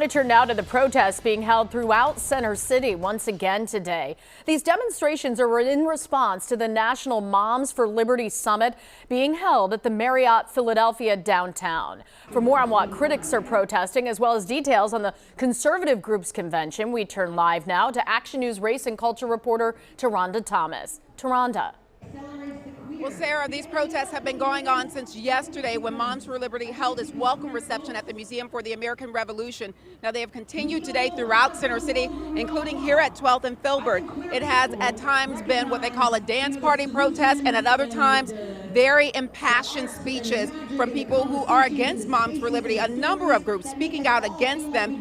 turn now to the protests being held throughout Center City once again today. These demonstrations are in response to the National Moms for Liberty Summit being held at the Marriott Philadelphia downtown. For more on what critics are protesting, as well as details on the conservative group's convention, we turn live now to Action News race and culture reporter Taronda Thomas. Taronda. Well, Sarah, these protests have been going on since yesterday when Moms for Liberty held its welcome reception at the Museum for the American Revolution. Now, they have continued today throughout Center City, including here at 12th and Filbert. It has at times been what they call a dance party protest, and at other times, very impassioned speeches from people who are against Moms for Liberty, a number of groups speaking out against them,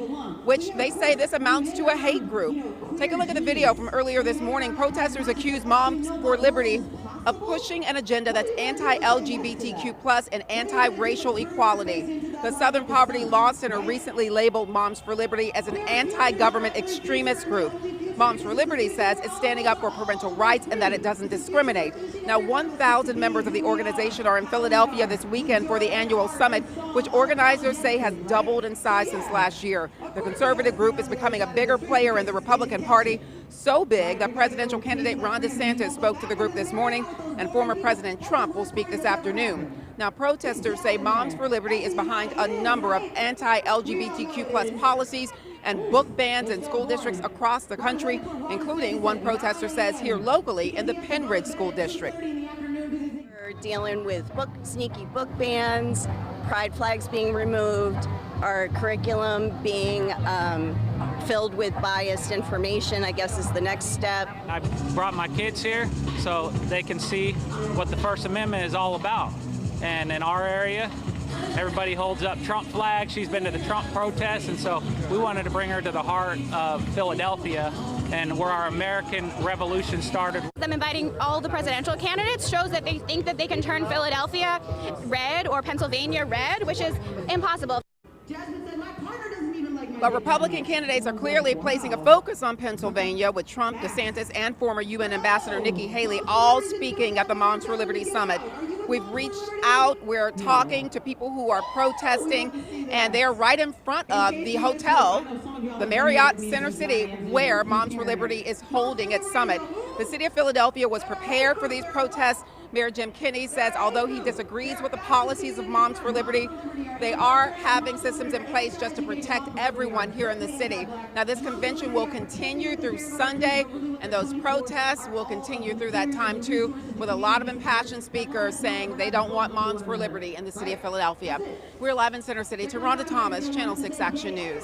which they say this amounts to a hate group. Take a look at the video from earlier this morning. Protesters accuse Moms for Liberty of pushing an agenda that's anti-LGBTQ+ and anti-racial equality. The Southern Poverty Law Center recently labeled Moms for Liberty as an anti-government extremist group. Moms for Liberty says it's standing up for parental rights and that it doesn't discriminate. Now, 1,000 members of the organization are in Philadelphia this weekend for the annual summit, which organizers say has doubled in size since last year. The conservative group is becoming a bigger player in the Republican Party, so big that presidential candidate Ron DeSantis spoke to the group this morning, and former President Trump will speak this afternoon. Now, protesters say Moms for Liberty is behind a number of anti-LGBTQ+ policies and book bans in school districts across the country, including, one protester says, here locally in the Penridge School District. We're dealing with sneaky book bans, pride flags being removed, our curriculum being filled with biased information, I guess, is the next step. I brought my kids here so they can see what the First Amendment is all about. And in our area, everybody holds up Trump flags. She's been to the Trump protests, and so we wanted to bring her to the heart of Philadelphia and where our American Revolution started. Them inviting all the presidential candidates shows that they think that they can turn Philadelphia red or Pennsylvania red, which is impossible. But Republican candidates are clearly placing a focus on Pennsylvania, with Trump, DeSantis, and former UN Ambassador Nikki Haley all speaking at the Moms for Liberty Summit. We've reached out, we're talking to people who are protesting, and they're right in front of the hotel, the Marriott Center City, where Moms for Liberty is holding its summit. The city of Philadelphia was prepared for these protests. Mayor Jim Kenney says although he disagrees with the policies of Moms for Liberty, they are having systems in place just to protect everyone here in the city. Now, this convention will continue through Sunday, and those protests will continue through that time too, with a lot of impassioned speakers saying they don't want Moms for Liberty in the city of Philadelphia. We're live in Center City. Taronda Thomas, Channel 6 Action News.